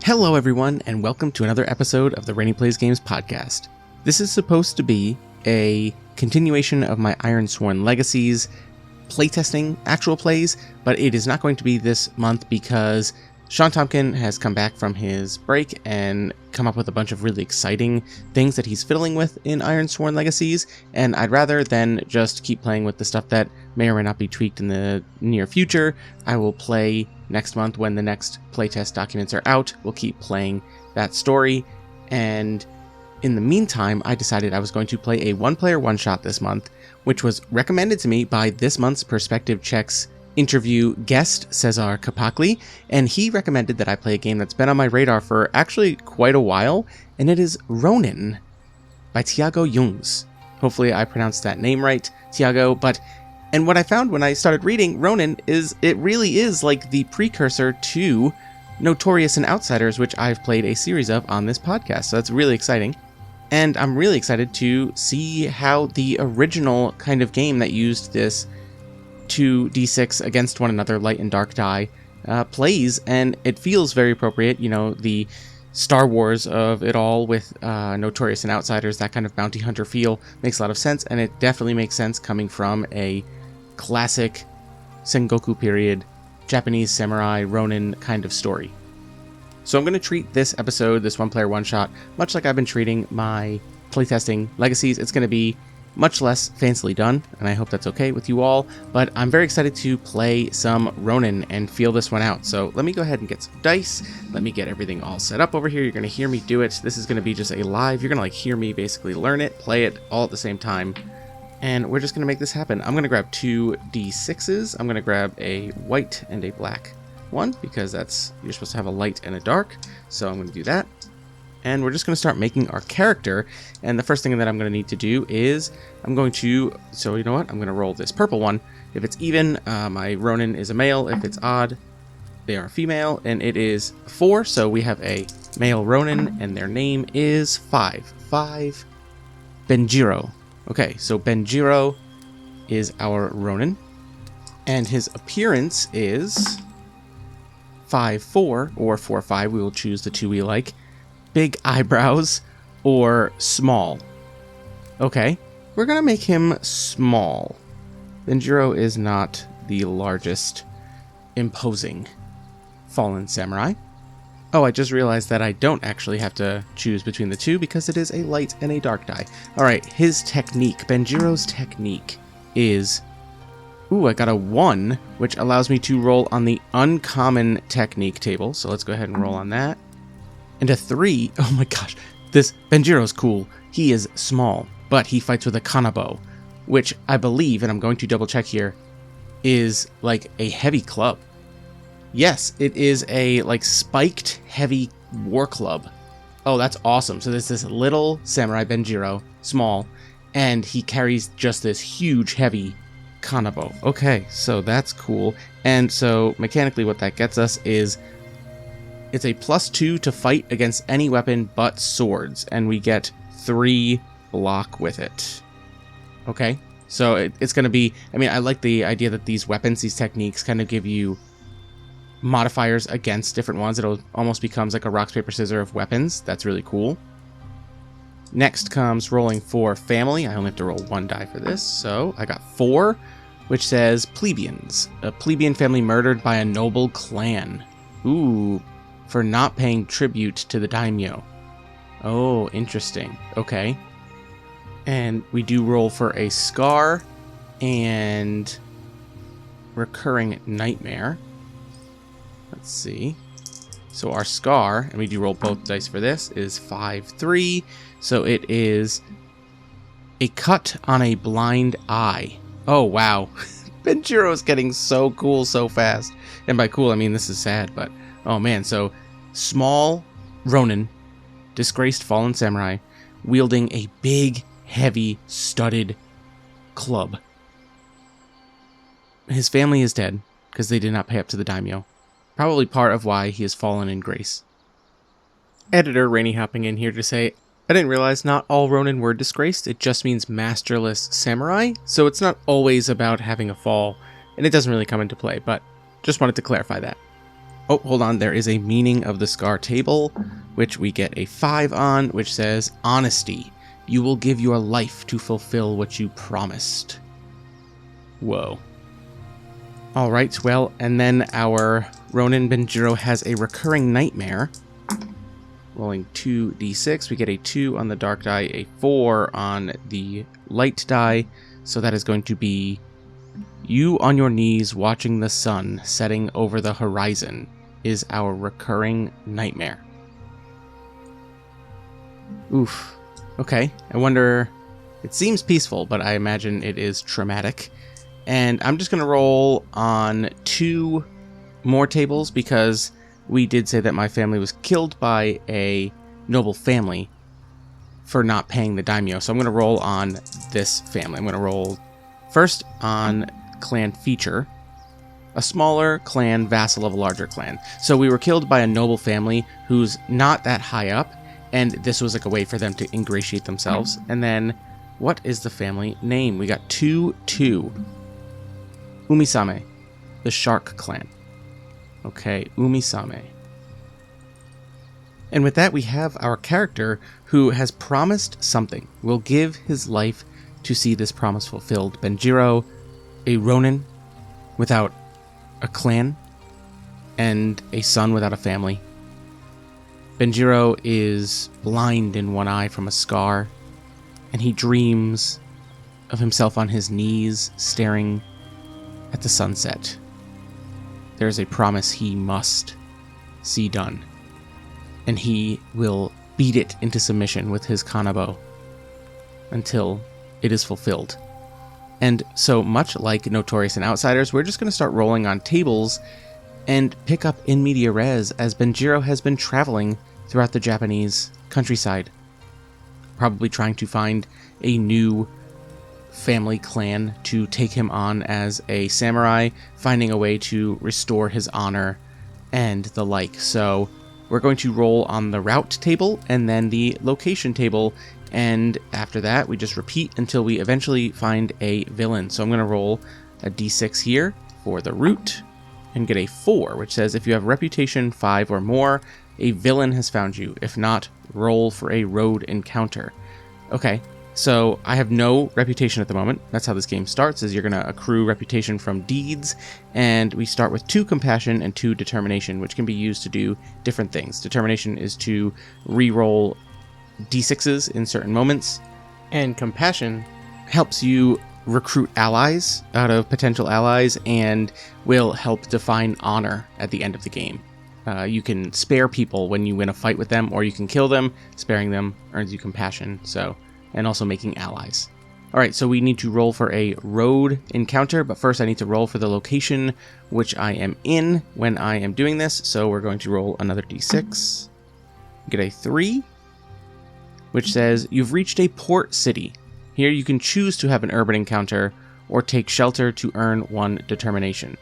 Hello everyone, and welcome to another episode of the Rene Plays Games podcast. This is supposed to be a continuation of my Ironsworn Legacies playtesting actual plays, but it is not going to be this month because Sean Tompkin has come back from his break and come up with a bunch of really exciting things that he's fiddling with in Ironsworn Legacies, and I'd rather than just keep playing with the stuff that may or may not be tweaked in the near future. I will play next month when the next playtest documents are out. We'll keep playing that story, and in the meantime, I decided I was going to play a one-player one-shot this month, which was recommended to me by this month's Perspective Checks interview guest, Cezar Capacle, and he recommended that I play a game that's been on my radar for actually quite a while, and it is Ronin by Tiago Junges. Hopefully I pronounced that name right, Tiago, and what I found when I started reading Ronin is it really is like the precursor to Notorious and Outsiders, which I've played a series of on this podcast, so that's really exciting. And I'm really excited to see how the original kind of game that used this 2d6 against one another, light and dark die, plays, and it feels very appropriate. You know, the Star Wars of it all with Notorious and Outsiders, that kind of bounty hunter feel makes a lot of sense, and it definitely makes sense coming from a classic Sengoku period Japanese samurai Ronin kind of story. So I'm going to treat this episode, this one-player one-shot, much like I've been treating my playtesting Legacies. It's going to be much less fancily done, and I hope that's okay with you all, but I'm very excited to play some Ronin and feel this one out. So let me go ahead and get some dice. Let me get everything all set up over here. You're going to hear me do it. This is going to be just a live, you're going to hear me basically learn it, play it all at the same time, and we're just going to make this happen. I'm going to grab 2 d6s. I'm going to grab a white and a black one, because you're supposed to have a light and a dark, so I'm going to do that. And we're just going to start making our character, and the first thing that I'm going to need to do is I'm going to roll this purple one. If it's even, my Ronin is a male. If it's odd, they are female, and it is 4, so we have a male Ronin, and their name is 5 Benjiro. Okay, so Benjiro is our Ronin, and his appearance is 5'4", or 4'5", we will choose the two we like. Big eyebrows, or small. Okay, we're gonna make him small. Benjiro is not the largest, imposing fallen samurai. Oh, I just realized that I don't actually have to choose between the two because it is a light and a dark die. Alright, his technique, Benjiro's technique is... Ooh, I got a 1, which allows me to roll on the uncommon technique table, so let's go ahead and roll on that. And a 3, oh my gosh, this Benjiro's cool. He is small, but he fights with a kanabo, which I believe, and I'm going to double check here, is like a heavy club. Yes, it is a like spiked heavy war club. Oh, that's awesome. So there's this little samurai Benjiro, small, and he carries just this huge heavy kanabo. Okay, so that's cool. And so mechanically what that gets us is it's a +2 to fight against any weapon but swords, and we get 3 block with it. Okay, so it's going to be... I mean, I like the idea that these weapons, these techniques, kind of give you modifiers against different ones. It'll almost becomes like a rock, paper, scissors of weapons. That's really cool. Next comes rolling for family. I only have to roll 1 die for this, so I got 4, which says plebeians. A plebeian family murdered by a noble clan. Ooh... for not paying tribute to the daimyo. Oh, interesting. Okay. And we do roll for a scar and recurring nightmare. Let's see. So our scar, and we do roll both dice for this, is 5-3. So it is a cut on a blind eye. Oh, wow. Benjiro is getting so cool so fast. And by cool, I mean this is sad, but... oh man, so small Ronin, disgraced fallen samurai, wielding a big, heavy, studded club. His family is dead, because they did not pay up to the daimyo. Probably part of why he has fallen in grace. Editor Rene hopping in here to say, I didn't realize not all Ronin were disgraced, it just means masterless samurai, so it's not always about having a fall, and it doesn't really come into play, but just wanted to clarify that. Oh, hold on. There is a meaning of the scar table, which we get a 5 on, which says, honesty. You will give your life to fulfill what you promised. Whoa. All right, well, and then our Ronin Benjiro has a recurring nightmare. Rolling 2d6, we get a 2 on the dark die, a 4 on the light die. So that is going to be you on your knees watching the sun setting over the horizon is our recurring nightmare. Oof. Okay, I wonder... It seems peaceful, but I imagine it is traumatic. And I'm just going to roll on 2 more tables because we did say that my family was killed by a noble family for not paying the daimyo. So I'm going to roll on this family. I'm going to roll first on clan feature, a smaller clan vassal of a larger clan. So we were killed by a noble family who's not that high up, and this was like a way for them to ingratiate themselves. And then, what is the family name? We got 2-2. Umisame, the shark clan. Okay, Umisame. And with that, we have our character who has promised something. Will give his life to see this promise fulfilled. Benjiro, a Ronin without a clan, and a son without a family. Benjiro is blind in one eye from a scar, and he dreams of himself on his knees, staring at the sunset. There is a promise he must see done, and he will beat it into submission with his kanabo until it is fulfilled. And so, much like Notorious and Outsiders, we're just going to start rolling on tables and pick up in media res as Benjiro has been traveling throughout the Japanese countryside, probably trying to find a new family clan to take him on as a samurai, finding a way to restore his honor and the like. So we're going to roll on the route table and then the location table, and after that we just repeat until we eventually find a villain. So I'm going to roll a d6 here for the route and get a 4, which says if you have reputation 5 or more, a villain has found you. If not, roll for a road encounter. Okay, so I have no reputation at the moment. That's how this game starts, is you're going to accrue reputation from deeds, and we start with 2 compassion and 2 determination, which can be used to do different things. Determination is to re-roll d6s in certain moments, and compassion helps you recruit allies out of potential allies and will help define honor at the end of the game. You can spare people when you win a fight with them, or you can kill them. Sparing them earns you compassion, and also making allies. Alright, so we need to roll for a road encounter, but first I need to roll for the location which I am in when I am doing this. So we're going to roll another d6, get a 3, which says you've reached a port city. Here you can choose to have an urban encounter or take shelter to earn 1 determination.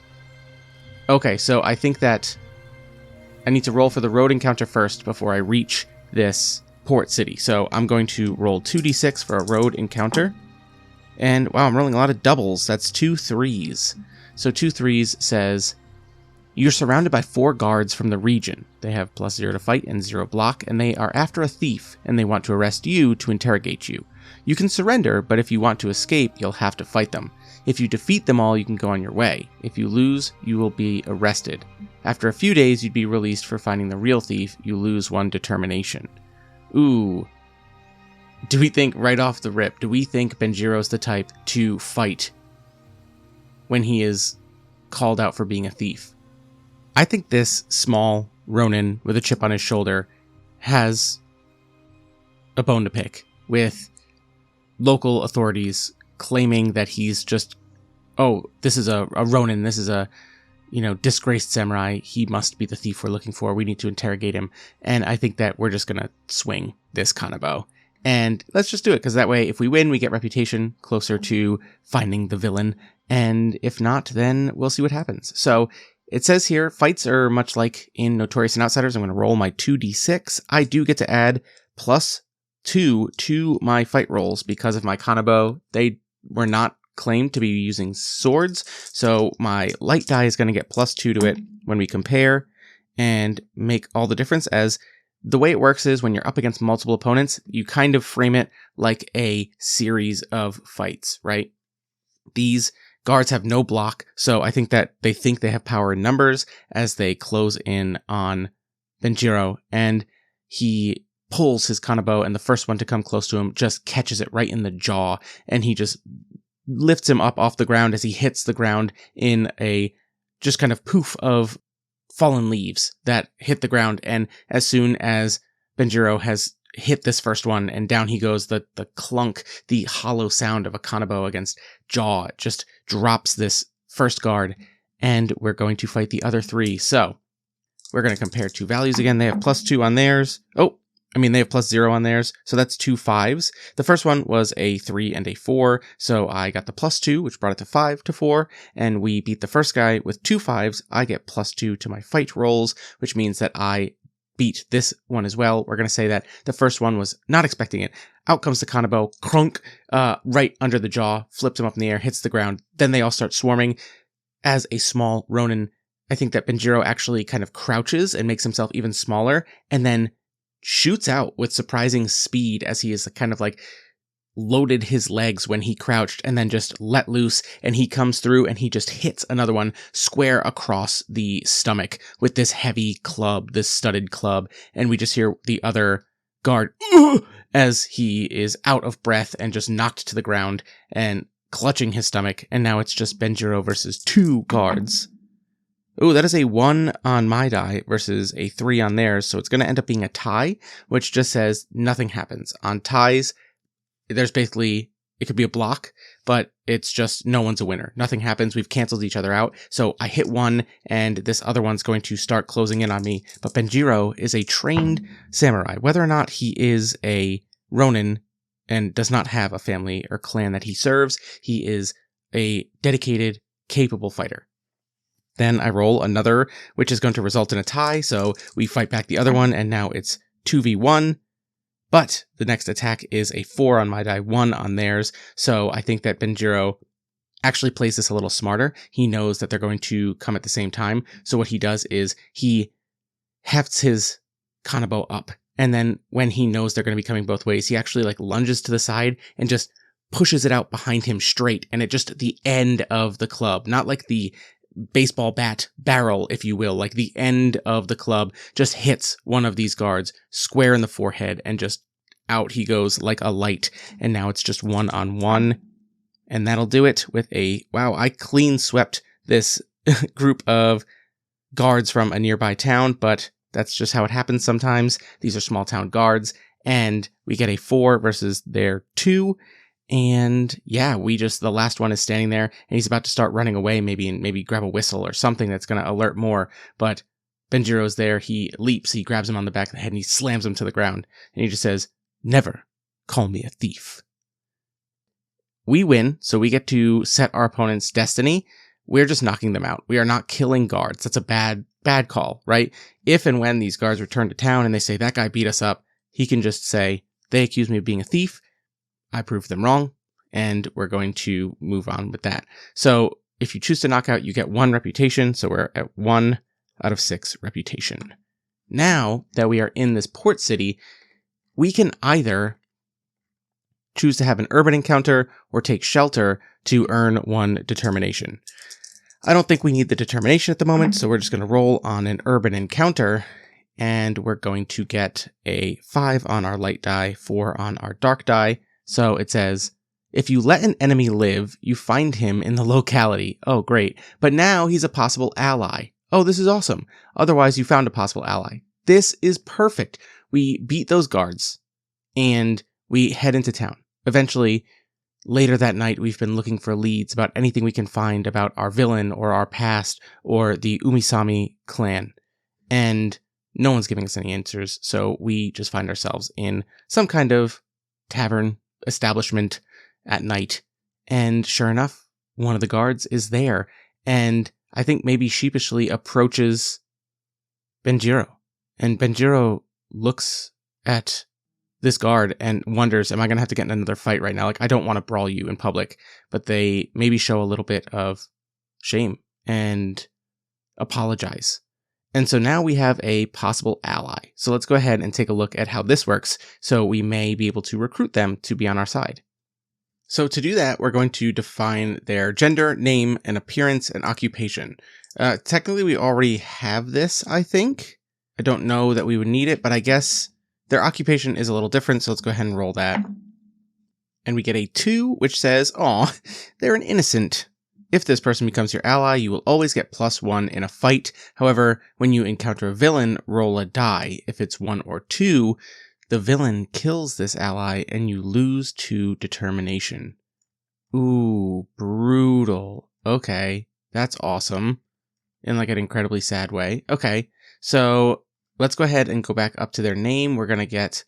Okay, so I think that I need to roll for the road encounter first before I reach this port city. So I'm going to roll 2d6 for a road encounter. And wow, I'm rolling a lot of doubles. That's 2 3s. So 2 3s says, you're surrounded by 4 guards from the region. They have +0 to fight and 0 block, and they are after a thief, and they want to arrest you to interrogate you. You can surrender, but if you want to escape, you'll have to fight them. If you defeat them all, you can go on your way. If you lose, you will be arrested. After a few days, you'd be released for finding the real thief. You lose 1 determination. Ooh. Do we think, right off the rip, do we think Benjiro's the type to fight when he is called out for being a thief? I think this small Ronin with a chip on his shoulder has a bone to pick with local authorities claiming that he's just, oh, this is a Ronin, this is a, disgraced samurai, he must be the thief we're looking for, we need to interrogate him. And I think that we're just gonna swing this kanabo. And let's just do it, because that way, if we win, we get reputation closer to finding the villain. And if not, then we'll see what happens. So it says here, fights are much like in Notorious and Outsiders. I'm going to roll my 2d6. I do get to add +2 to my fight rolls because of my kanabo. They were not claimed to be using swords, so my light die is going to get +2 to it when we compare. and make all the difference, as the way it works is when you're up against multiple opponents, you kind of frame it like a series of fights, right? These guards have no block, so I think that they think they have power in numbers as they close in on Benjiro, and he pulls his kanabo, and the first one to come close to him just catches it right in the jaw, and he just lifts him up off the ground as he hits the ground in a just kind of poof of fallen leaves that hit the ground. And as soon as Benjiro has hit this first one and down he goes, the clunk, the hollow sound of a kanabo against jaw just drops this first guard, and we're going to fight the other three. So we're going to compare two values again. They have +2 on theirs. They have +0 on theirs, so that's 2 5s. The first one was a 3 and a 4, so I got the +2, which brought it to 5 to 4, and we beat the first guy with 2 5s. I get +2 to my fight rolls, which means that I beat this one as well. We're going to say that the first one was not expecting it. Out comes the kanabo, crunk, right under the jaw, flips him up in the air, hits the ground. Then they all start swarming. As a small Ronin, I think that Benjiro actually kind of crouches and makes himself even smaller, and then shoots out with surprising speed as he is kind of like loaded his legs when he crouched and then just let loose, and he comes through and he just hits another one square across the stomach with this heavy club, this studded club, and we just hear the other guard as he is out of breath and just knocked to the ground and clutching his stomach, and now it's just Benjiro versus 2 guards. Ooh, that is a 1 on my die versus a 3 on theirs, so it's going to end up being a tie, which just says nothing happens. On ties, there's basically, it could be a block, but it's just no one's a winner. Nothing happens. We've canceled each other out. So I hit one, and this other one's going to start closing in on me. But Benjiro is a trained samurai. Whether or not he is a Ronin and does not have a family or clan that he serves, he is a dedicated, capable fighter. Then I roll another, which is going to result in a tie, so we fight back the other one, and now it's 2v1. But the next attack is a 4 on my die, 1 on theirs, so I think that Benjiro actually plays this a little smarter. He knows that they're going to come at the same time, so what he does is he hefts his kanabo up, and then when he knows they're going to be coming both ways, he actually lunges to the side and just pushes it out behind him straight, and it just the end of the club, not like the baseball bat barrel, if you will, like the end of the club just hits one of these guards square in the forehead, and just out he goes like a light. And now it's just 1-on-1, and that'll do it with wow, I clean swept this group of guards from a nearby town, but that's just how it happens sometimes. These are small town guards, and we get a 4 versus their 2. And yeah, the last one is standing there, and he's about to start running away, maybe grab a whistle or something that's going to alert more. But Benjiro's there. He leaps, he grabs him on the back of the head, and he slams him to the ground. And he just says, "Never call me a thief." We win, so we get to set our opponent's destiny. We're just knocking them out. We are not killing guards. That's a bad call, right? If and when these guards return to town and they say, "That guy beat us up," he can just say, "They accuse me of being a thief. I proved them wrong," and we're going to move on with that. So if you choose to knock out, you get 1 reputation, so we're at 1 out of 6 reputation. Now that we are in this port city, we can either choose to have an urban encounter or take shelter to earn 1 determination. I don't think we need the determination at the moment, so we're just going to roll on an urban encounter, and we're going to get a 5 on our light die, 4 on our dark die. So it says, if you let an enemy live, you find him in the locality. Oh, great. But now he's a possible ally. Oh, this is awesome. Otherwise, you found a possible ally. This is perfect. We beat those guards, and we head into town. Eventually, later that night, we've been looking for leads about anything we can find about our villain or our past or the Umisami clan. And no one's giving us any answers, so we just find ourselves in some kind of tavern establishment at night, and sure enough, one of the guards is there, and I think maybe sheepishly approaches Benjiro, and Benjiro looks at this guard and wonders, am I going to have to get in another fight right now? I don't want to brawl you in public, but they maybe show a little bit of shame and apologize, And so now we have a possible ally. So let's go ahead and take a look at how this works. So we may be able to recruit them to be on our side. So to do that, we're going to define their gender, name, and appearance, and occupation. Technically, we already have this, I think. I don't know that we would need it, but I guess their occupation is a little different, so let's go ahead and roll that. And we get a 2, which says, aw, they're an innocent. If this person becomes your ally, you will always get +1 in a fight. However, when you encounter a villain, roll a die. If it's 1 or 2, the villain kills this ally and you lose 2 determination. Ooh, brutal. Okay, that's awesome. In like an incredibly sad way. Okay, so let's go ahead and go back up to their name. We're going to get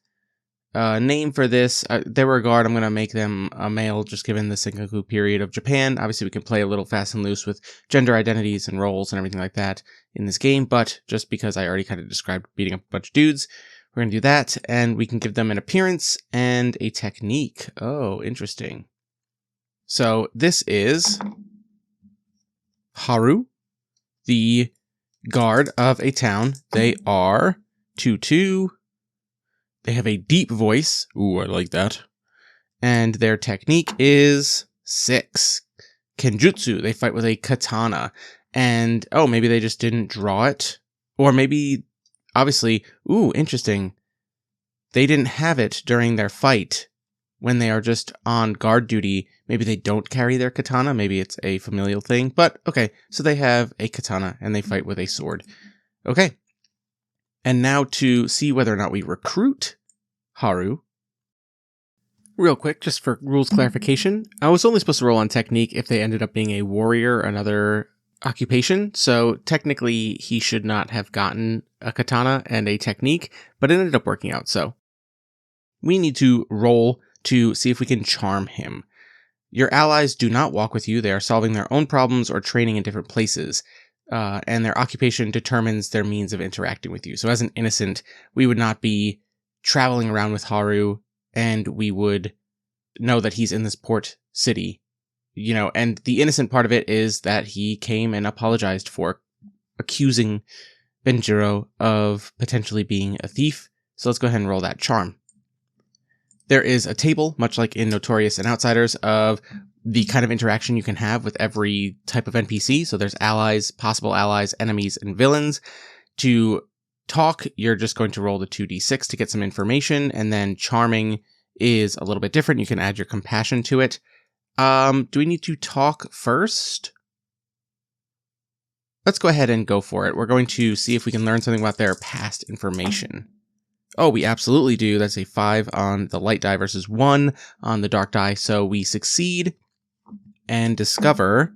a name for this. They were a guard. I'm going to make them a male just given the Sengoku period of Japan. Obviously, we can play a little fast and loose with gender identities and roles and everything like that in this game, but just because I already kind of described beating up a bunch of dudes, we're going to do that, and we can give them an appearance and a technique. Oh, interesting. So this is Haru, the guard of a town. They are 2/2. They have a deep voice. Ooh, I like that. And their technique is 6. Kenjutsu. They fight with a katana. And, oh, maybe they just didn't draw it. Or maybe, obviously, ooh, interesting. They didn't have it during their fight. When they are just on guard duty, maybe they don't carry their katana. Maybe it's a familial thing. But, okay, so they have a katana and they fight with a sword. Okay. And now to see whether or not we recruit Haru. Real quick, just for rules clarification, I was only supposed to roll on technique if they ended up being a warrior, another occupation. So technically, he should not have gotten a katana and a technique, but it ended up working out. So we need to roll to see if we can charm him. Your allies do not walk with you. They are solving their own problems or training in different places. And their occupation determines their means of interacting with you. So as an innocent, we would not be traveling around with Haru, and we would know that he's in this port city, and the innocent part of it is that he came and apologized for accusing Benjiro of potentially being a thief. So let's go ahead and roll that charm. There is a table, much like in Notorious and Outsiders, of the kind of interaction you can have with every type of NPC. So there's allies, possible allies, enemies, and villains. To talk, you're just going to roll the 2d6 to get some information, and then charming is a little bit different. You can add your compassion to it. Do we need to talk first? Let's go ahead and go for it. We're going to see if we can learn something about their past information. Oh, we absolutely do. That's a 5 on the light die versus 1 on the dark die. So we succeed and discover...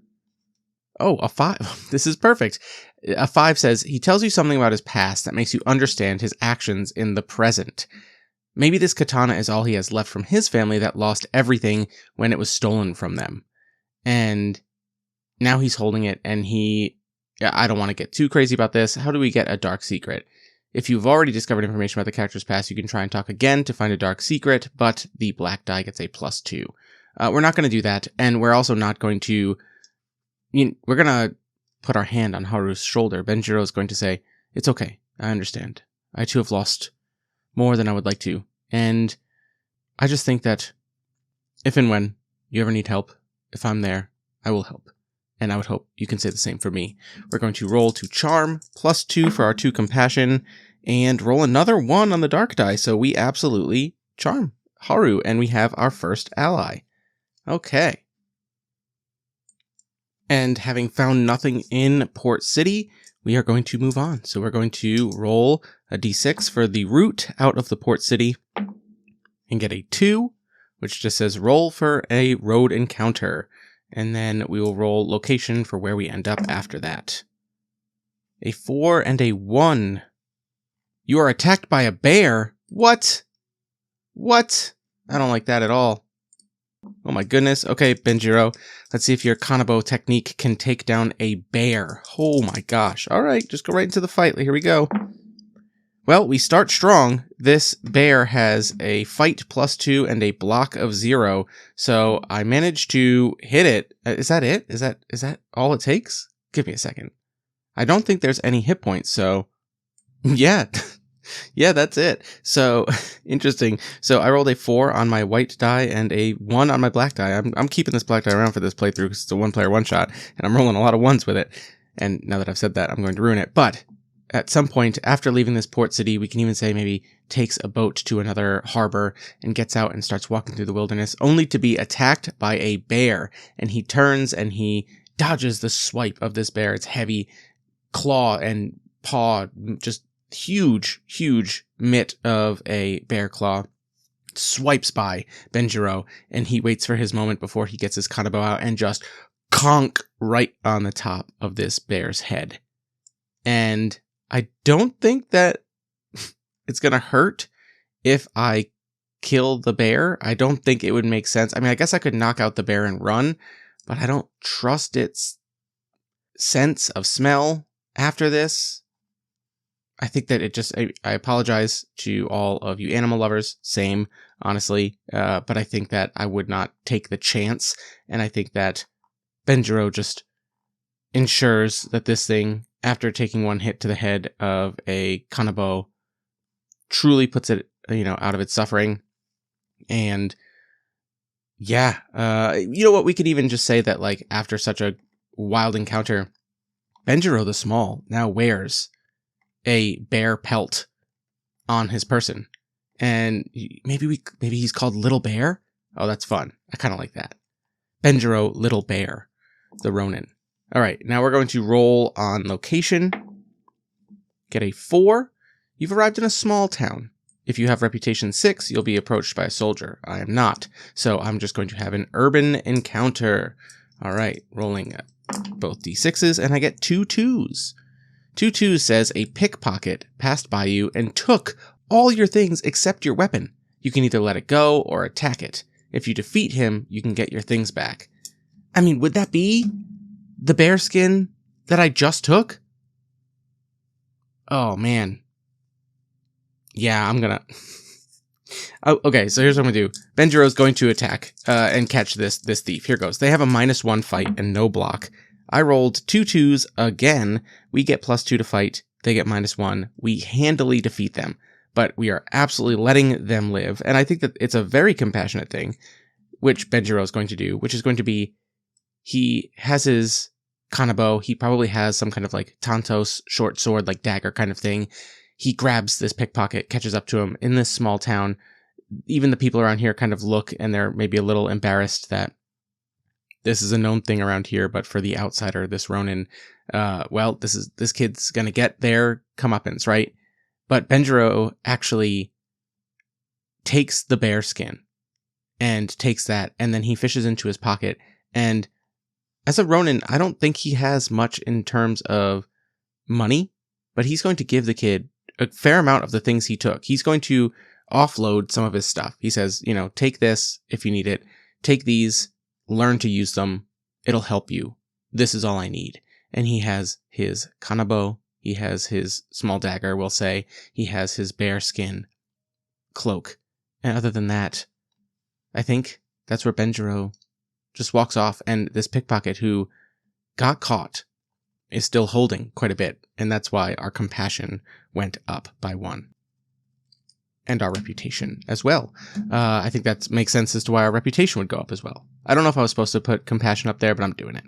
Oh, a 5. This is perfect. A 5 says, he tells you something about his past that makes you understand his actions in the present. Maybe this katana is all he has left from his family that lost everything when it was stolen from them. And now he's holding it, and I don't want to get too crazy about this. How do we get a dark secret? If you've already discovered information about the character's past, you can try and talk again to find a dark secret, but the black die gets a +2. We're not going to do that, and we're also not going to... we're going to put our hand on Haru's shoulder. Benjiro is going to say, it's okay, I understand. I too have lost more than I would like to, and I just think that if and when you ever need help, if I'm there, I will help. And I would hope you can say the same for me. We're going to roll to charm, +2 for our 2 compassion, and roll another 1 on the dark die, so we absolutely charm Haru, and we have our first ally. Okay. And having found nothing in Port City, we are going to move on. So we're going to roll a d6 for the route out of the Port City, and get a 2, which just says roll for a road encounter. And then we will roll location for where we end up after that. A 4 and a 1. You are attacked by a bear. What? What? I don't like that at all. Oh my goodness. Okay, Benjiro. Let's see if your Kanabo technique can take down a bear. Oh my gosh. All right, just go right into the fight. Here we go. Well, we start strong. This bear has a fight +2 and a block of 0. So I managed to hit it. Is that it? Is that all it takes? Give me a second. I don't think there's any hit points, so yeah. Yeah, that's it. So, interesting. So I rolled a 4 on my white die and a 1 on my black die. I'm keeping this black die around for this playthrough because it's a one-player one-shot, and I'm rolling a lot of 1s with it. And now that I've said that, I'm going to ruin it. But at some point, after leaving this port city, we can even say maybe takes a boat to another harbor and gets out and starts walking through the wilderness, only to be attacked by a bear. And he turns and he dodges the swipe of this bear. Its heavy claw and paw, just huge mitt of a bear claw, swipes by Benjiro, and he waits for his moment before he gets his kanabo out and just conk right on the top of this bear's head. And I don't think that it's gonna hurt if I kill the bear. I don't think it would make sense. I mean, I guess I could knock out the bear and run, but I don't trust its sense of smell after this. I think that it just, I apologize to all of you animal lovers, same, honestly, but I think that I would not take the chance, and I think that Benjiro just ensures that this thing, after taking one hit to the head of a kanabo, truly puts it, out of its suffering. And yeah, you know what, we could even just say that, like, after such a wild encounter, Benjiro the Small now wears a bear pelt on his person, and maybe he's called Little Bear. Oh, that's fun. I kind of like that. Benjiro Little Bear, the Ronin. All right, now we're going to roll on location. Get a 4. You've arrived in a small town. If you have reputation 6, you'll be approached by a soldier. I am not, so I'm just going to have an urban encounter. All right, rolling both d6s, and I get 2 2s. 2 2s says a pickpocket passed by you and took all your things except your weapon. You can either let it go or attack it. If you defeat him, you can get your things back. I mean, would that be the bear skin that I just took? Oh, man. Yeah, I'm gonna... Oh, okay, so here's what I'm gonna do. Benjiro's going to attack and catch this thief. Here goes. They have a -1 fight and no block. I rolled 2 2s again. We get +2 to fight. They get -1. We handily defeat them, but we are absolutely letting them live. And I think that it's a very compassionate thing, which Benjiro is going to do, which is going to be, he has his kanabo. He probably has some kind of like tantos short sword, like dagger kind of thing. He grabs this pickpocket, catches up to him in this small town. Even the people around here kind of look, and they're maybe a little embarrassed that this is a known thing around here, but for the outsider, this Ronin, this kid's gonna get their comeuppance, right? But Benjiro actually takes the bear skin and takes that, and then he fishes into his pocket. And as a Ronin, I don't think he has much in terms of money, but he's going to give the kid a fair amount of the things he took. He's going to offload some of his stuff. He says, take this if you need it. Take these. Learn to use them. It'll help you. This is all I need. And he has his kanabo. He has his small dagger, we'll say. He has his bear skin cloak. And other than that, I think that's where Benjiro just walks off. And this pickpocket who got caught is still holding quite a bit. And that's why our compassion went up by 1. And our reputation as well. I think that makes sense as to why our reputation would go up as well. I don't know if I was supposed to put compassion up there, but I'm doing it.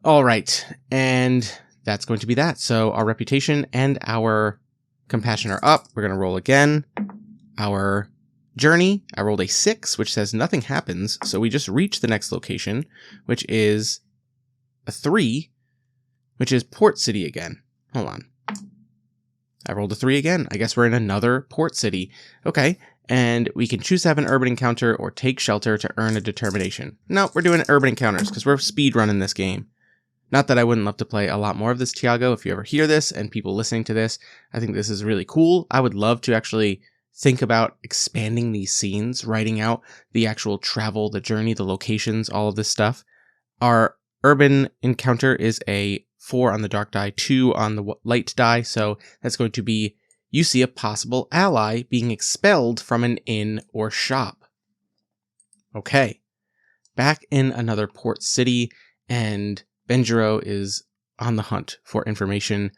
All right, and that's going to be that. So our reputation and our compassion are up. We're going to roll again. Our journey, I rolled a 6, which says nothing happens. So we just reach the next location, which is a 3, which is Port City again. Hold on. I rolled a 3 again. I guess we're in another port city. Okay, and we can choose to have an urban encounter or take shelter to earn a determination. No, we're doing urban encounters because we're speedrunning this game. Not that I wouldn't love to play a lot more of this, Tiago. If you ever hear this and people listening to this, I think this is really cool. I would love to actually think about expanding these scenes, writing out the actual travel, the journey, the locations, all of this stuff. Our urban encounter is a 4 on the dark die, 2 on the light die, so that's going to be, you see a possible ally being expelled from an inn or shop. Okay, back in another port city, and Benjiro is on the hunt for information,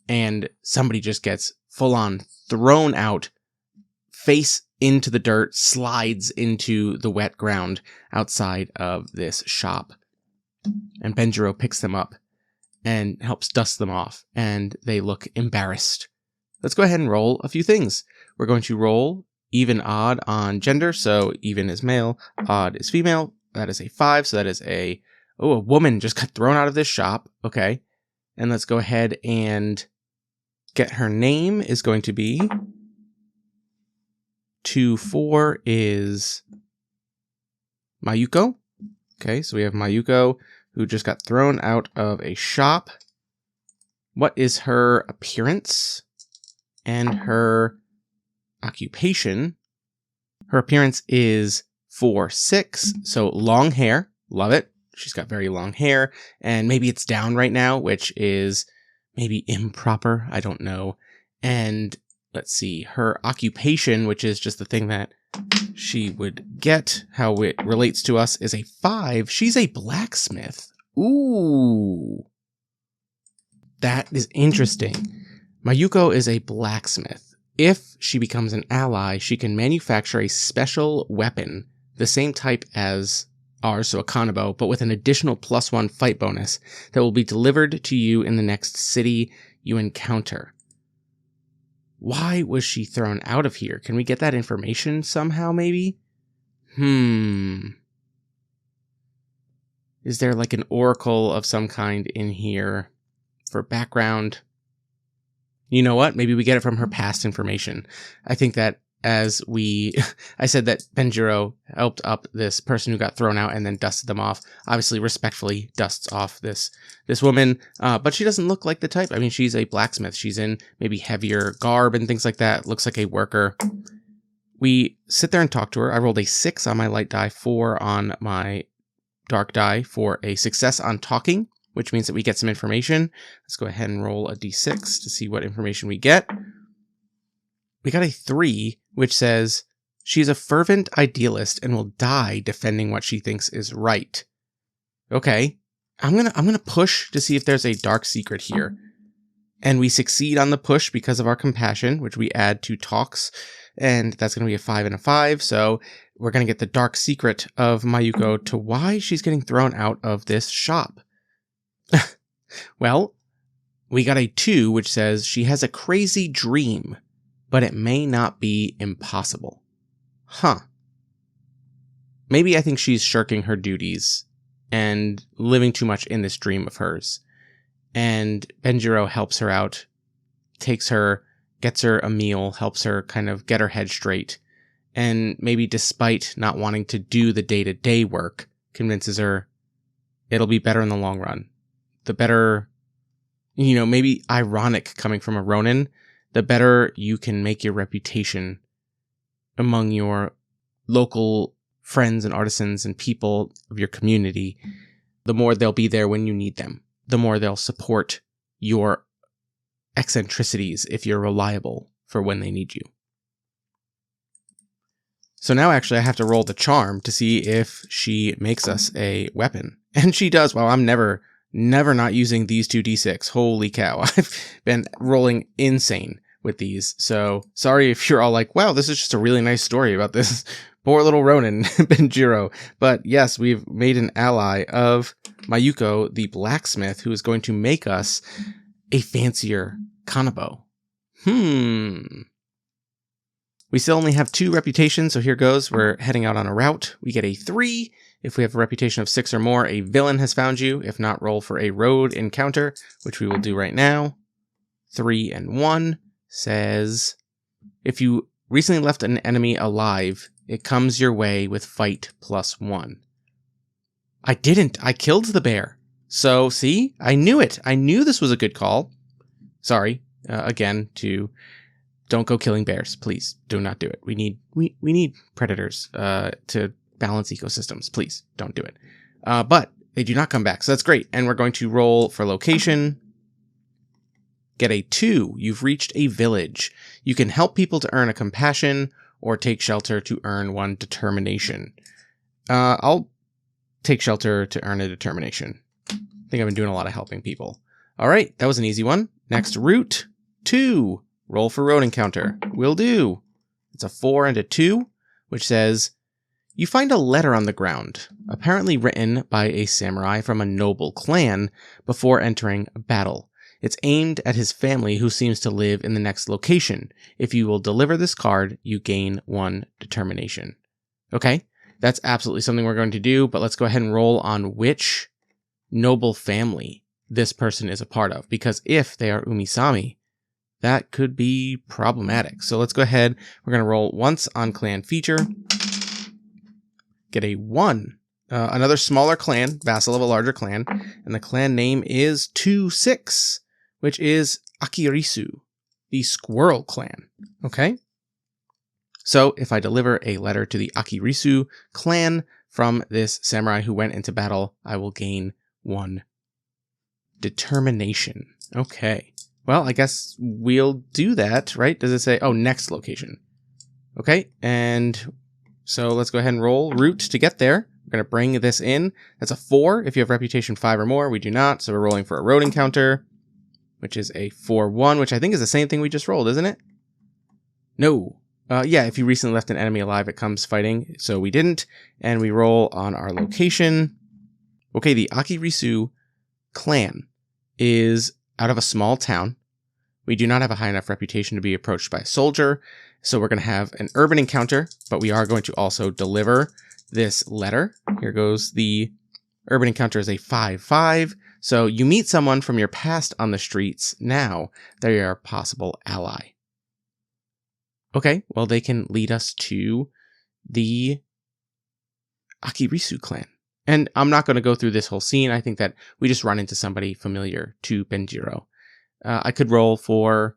and somebody just gets full on thrown out, face into the dirt, slides into the wet ground outside of this shop. And Benjiro picks them up and helps dust them off, and they look embarrassed. Let's go ahead and roll a few things. We're going to roll even odd on gender, so even is male, odd is female. That is a 5, so that is a woman just got thrown out of this shop. Okay. And let's go ahead and get her name is going to be 2-4 is Mayuko. Okay, so we have Mayuko who just got thrown out of a shop. What is her appearance and her occupation? Her appearance is 4-6, so long hair. Love it. She's got very long hair, and maybe it's down right now, which is maybe improper. I don't know. And let's see, her occupation, which is just the thing that she would get, how it relates to us, is a 5. She's a blacksmith. Ooh. That is interesting. Mayuko is a blacksmith. If she becomes an ally, she can manufacture a special weapon, the same type as ours, so a kanabo, but with an additional +1 fight bonus that will be delivered to you in the next city you encounter. Why was she thrown out of here? Can we get that information somehow, maybe? Is there like an oracle of some kind in here for background? You know what? Maybe we get it from her past information. I think that I said that Benjiro helped up this person who got thrown out and then dusted them off. Obviously, respectfully dusts off this woman, but she doesn't look like the type. I mean, she's a blacksmith. She's in maybe heavier garb and things like that. Looks like a worker. We sit there and talk to her. I rolled a 6 on my light die, 4 on my dark die for a success on talking, which means that we get some information. Let's go ahead and roll a d6 to see what information we get. We got a 3, which says she's a fervent idealist and will die defending what she thinks is right. Okay, I'm gonna push to see if there's a dark secret here, and we succeed on the push because of our compassion, which we add to talks, and that's gonna be a 5 and a 5. So we're gonna get the dark secret of Mayuko to why she's getting thrown out of this shop. Well, we got a 2, which says she has a crazy dream, but it may not be impossible. Maybe I think she's shirking her duties and living too much in this dream of hers. And Benjiro helps her out, takes her, gets her a meal, helps her kind of get her head straight, and maybe despite not wanting to do the day-to-day work, convinces her it'll be better in the long run. The better, maybe ironic coming from a Ronin, the better you can make your reputation among your local friends and artisans and people of your community, the more they'll be there when you need them. The more they'll support your eccentricities if you're reliable for when they need you. So now actually I have to roll the charm to see if she makes us a weapon. And she does. Well, I'm never not using these 2 d6. Holy cow. I've been rolling insane with these. So sorry if you're all like, wow, this is just a really nice story about this poor little Ronin, Benjiro. But yes, we've made an ally of Mayuko, the blacksmith, who is going to make us a fancier kanabo. We still only have 2 reputations, so here goes. We're heading out on a route. We get a 3. If we have a reputation of 6 or more, a villain has found you. If not, roll for a road encounter, which we will do right now. 3 and 1 says, if you recently left an enemy alive, it comes your way with fight +1. I didn't. I killed the bear. So, see? I knew it. I knew this was a good call. Sorry, again, don't go killing bears. Please, do not do it. We need predators to balance ecosystems. Please, don't do it. But they do not come back, so that's great. And we're going to roll for location. Get a 2. You've reached a village. You can help people to earn a compassion or take shelter to earn 1 determination. I'll take shelter to earn a determination. I think I've been doing a lot of helping people. All right, that was an easy one. Next, root 2. Roll for road encounter. Will do. It's a 4 and a 2, which says, you find a letter on the ground, apparently written by a samurai from a noble clan before entering battle. It's aimed at his family who seems to live in the next location. If you will deliver this card, you gain 1 determination. Okay, that's absolutely something we're going to do, but let's go ahead and roll on which noble family this person is a part of, because if they are Umisami, that could be problematic. So let's go ahead. We're going to roll once on clan feature. Get a 1. Another smaller clan, vassal of a larger clan, and the clan name is 2-6, which is Akirisu, the squirrel clan. Okay? So if I deliver a letter to the Akirisu clan from this samurai who went into battle, I will gain 1 determination. Okay. Well, I guess we'll do that, right? Does it say, oh, next location? Okay, and so let's go ahead and roll route to get there. We're going to bring this in. That's a 4 if you have reputation 5 or more. We do not, so we're rolling for a road encounter, which is a 4-1, which I think is the same thing we just rolled, isn't it? No. Yeah, if you recently left an enemy alive, it comes fighting, so we didn't. And we roll on our location. Okay, the Akirisu clan is out of a small town. We do not have a high enough reputation to be approached by a soldier, so we're going to have an urban encounter, but we are going to also deliver this letter. Here goes. The urban encounter is a 5-5, so you meet someone from your past on the streets. Now they're your possible ally. Okay, well, they can lead us to the Akirisu clan. And I'm not going to go through this whole scene. I think that we just run into somebody familiar to Benjiro. I could roll for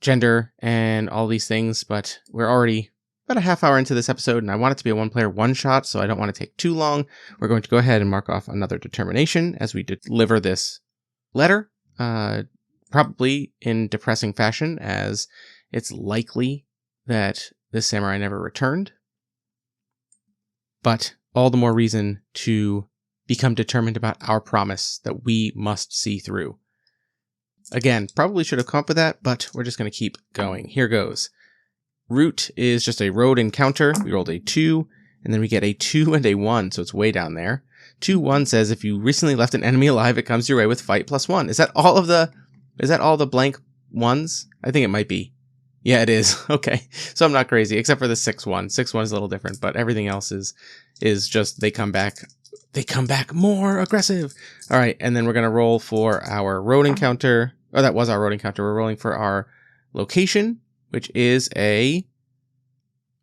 gender and all these things, but we're already about a half hour into this episode, and I want it to be a one-player one-shot, so I don't want to take too long. We're going to go ahead and mark off another determination as we deliver this letter, probably in depressing fashion, as it's likely that this samurai never returned. But all the more reason to become determined about our promise that we must see through. Again, probably should have come up with that, but we're just going to keep going. Here goes. Route is just a road encounter. We rolled a 2, and then we get a 2 and a 1, so it's way down there. 2-1 says if you recently left an enemy alive, it comes your way with fight +1. Is that all the blank ones? I think it might be. Yeah, it is. Okay. So I'm not crazy, except for the 6-1. 6-1 is a little different, but everything else is just they come back more aggressive. All right, and then we're going to roll for our road encounter. Oh, that was our road encounter. We're rolling for our location, which is a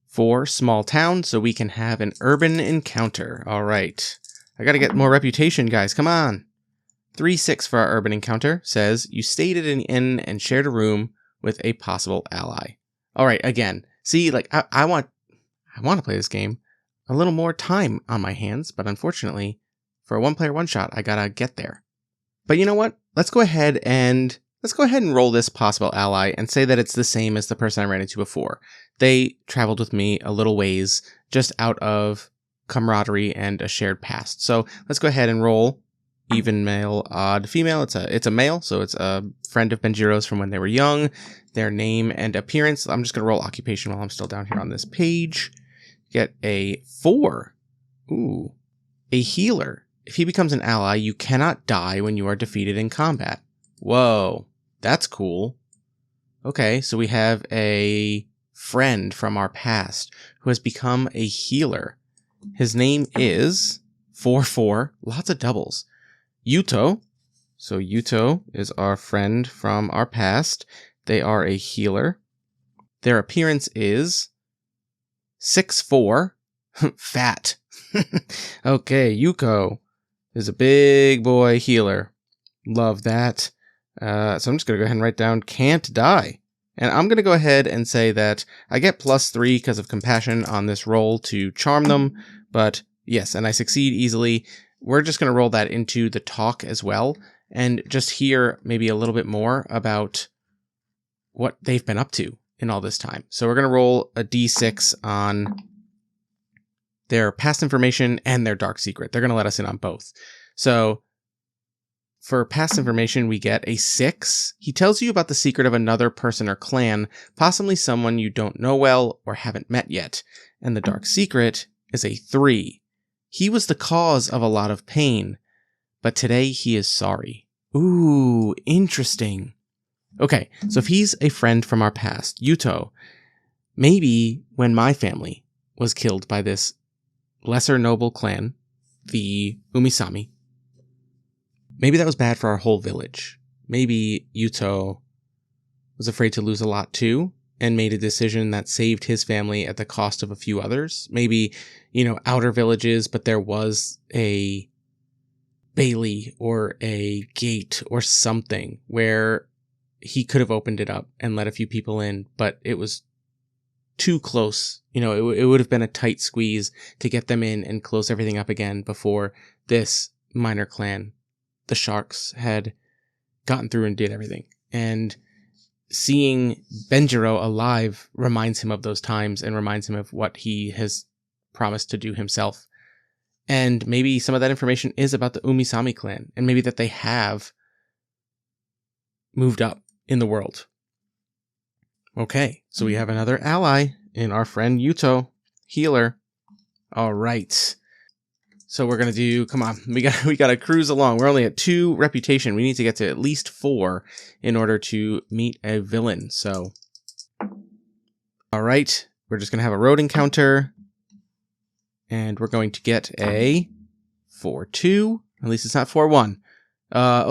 4 small town, so we can have an urban encounter. All right. I got to get more reputation, guys. Come on. 3-6 for our urban encounter says you stayed at an inn and shared a room with a possible ally. All right, again, see, like I want to play this game a little more time on my hands, but unfortunately, for a one-player one-shot, I gotta get there. But you know what? Let's go ahead and roll this possible ally and say that it's the same as the person I ran into before. They traveled with me a little ways, just out of camaraderie and a shared past. So let's go ahead and roll even male, odd female. It's a male, so it's a friend of Benjiro's from when they were young. Their name and appearance. I'm just gonna roll occupation while I'm still down here on this page. Get a 4. Ooh, a healer. If he becomes an ally, you cannot die when you are defeated in combat. Whoa, that's cool. Okay, so we have a friend from our past who has become a healer. His name is 4-4. Lots of doubles. Yuto. So Yuto is our friend from our past. They are a healer. Their appearance is 6'4". Fat. Okay, Yuko is a big boy healer. Love that. So I'm just going to go ahead and write down can't die. And I'm going to go ahead and say that I get +3 because of compassion on this roll to charm them. But yes, and I succeed easily. We're just going to roll that into the talk as well. And just hear maybe a little bit more about what they've been up to in all this time. So we're going to roll a d6 on their past information and their dark secret. They're going to let us in on both. So for past information, we get a 6. He tells you about the secret of another person or clan, possibly someone you don't know well or haven't met yet. And the dark secret is a 3. He was the cause of a lot of pain, but today he is sorry. Ooh, interesting. Okay, so if he's a friend from our past, Yuto, maybe when my family was killed by this lesser noble clan, the Umisami, maybe that was bad for our whole village. Maybe Yuto was afraid to lose a lot too, and made a decision that saved his family at the cost of a few others. Maybe, outer villages, but there was a bailey or a gate or something where he could have opened it up and let a few people in, but it was too close. It would have been a tight squeeze to get them in and close everything up again before this minor clan, the Sharks, had gotten through and did everything. And seeing Benjiro alive reminds him of those times and reminds him of what he has promised to do himself. And maybe some of that information is about the Umisami clan, and maybe that they have moved up in the world. Okay, so we have another ally in our friend Yuto, healer. All right. So we're going to do, come on, we got to cruise along. We're only at 2 reputation. We need to get to at least 4 in order to meet a villain. So, all right, we're just going to have a road encounter, and we're going to get a 4-2. At least it's not 4-1.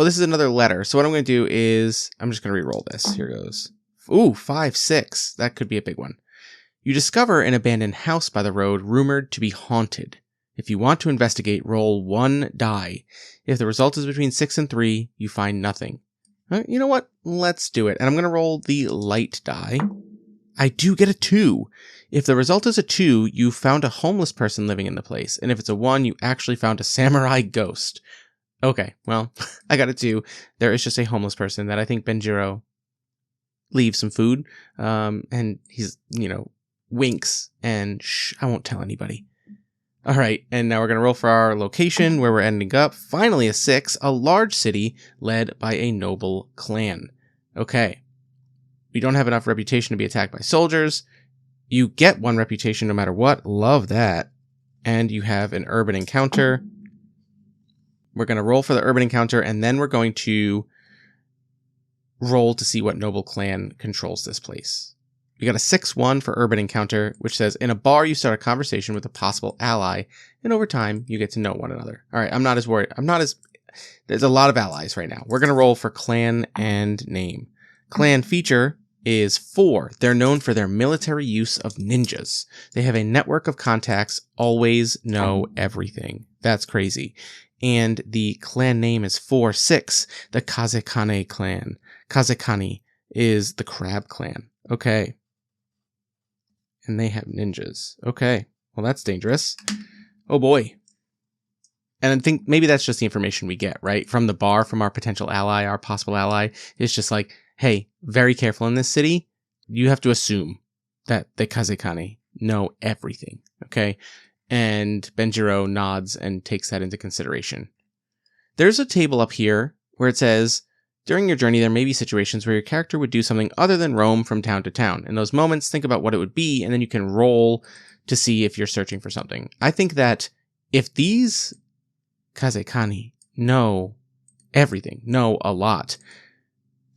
This is another letter. So what I'm going to do is, I'm just going to re-roll this. Here goes. Ooh, 5-6. That could be a big one. You discover an abandoned house by the road rumored to be haunted. If you want to investigate, roll 1 die. If the result is between 6 and 3, you find nothing. You know what? Let's do it. And I'm going to roll the light die. I do get a 2. If the result is a 2, you found a homeless person living in the place. And if it's a 1, you actually found a samurai ghost. Okay, well, I got a 2. There is just a homeless person that I think Benjiro leaves some food. And he's, winks and shh, I won't tell anybody. All right, and now we're going to roll for our location where we're ending up. Finally, a 6, a large city led by a noble clan. Okay, we don't have enough reputation to be attacked by soldiers. You get 1 reputation no matter what. Love that. And you have an urban encounter. We're going to roll for the urban encounter, and then we're going to roll to see what noble clan controls this place. We got a 6-1 for urban encounter, which says, in a bar, you start a conversation with a possible ally, and over time, you get to know one another. All right, I'm not as worried. There's a lot of allies right now. We're going to roll for clan and name. Clan feature is 4. They're known for their military use of ninjas. They have a network of contacts, always know everything. That's crazy. And the clan name is 4-6, the Kazekane clan. Kazekani is the crab clan. Okay. And they have ninjas. Okay. Well, that's dangerous. Oh boy. And I think maybe that's just the information we get, right? From the bar, from our potential ally, our possible ally. It's just like, hey, very careful in this city. You have to assume that the Kazekane know everything. Okay. And Benjiro nods and takes that into consideration. There's a table up here where it says, during your journey, there may be situations where your character would do something other than roam from town to town. In those moments, think about what it would be, and then you can roll to see if you're searching for something. I think that if these Kazekani know everything, know a lot,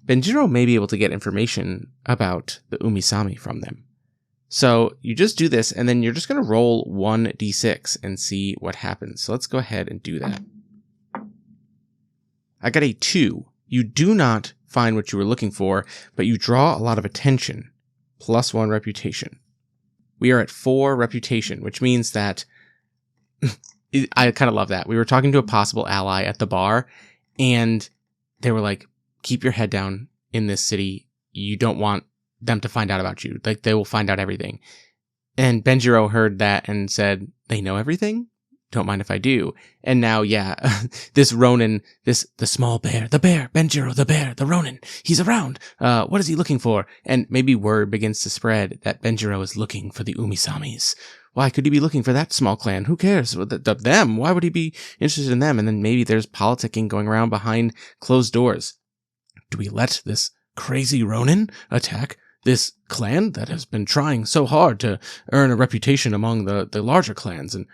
Benjiro may be able to get information about the Umisami from them. So you just do this, and then you're just going to roll 1d6 and see what happens. So let's go ahead and do that. I got a 2. You do not find what you were looking for, but you draw a lot of attention. +1 reputation. We are at 4 reputation, which means that I kind of love that. We were talking to a possible ally at the bar, and they were like, keep your head down in this city. You don't want them to find out about you. Like, they will find out everything. And Benjiro heard that and said, they know everything? Don't mind if I do. And now, yeah, this Ronin, the small bear, Benjiro, the bear, the Ronin, he's around. What is he looking for? And maybe word begins to spread that Benjiro is looking for the Umisamis. Why could he be looking for that small clan? Who cares? Them? Why would he be interested in them? And then maybe there's politicking going around behind closed doors. Do we let this crazy Ronin attack this clan that has been trying so hard to earn a reputation among the larger clans? And,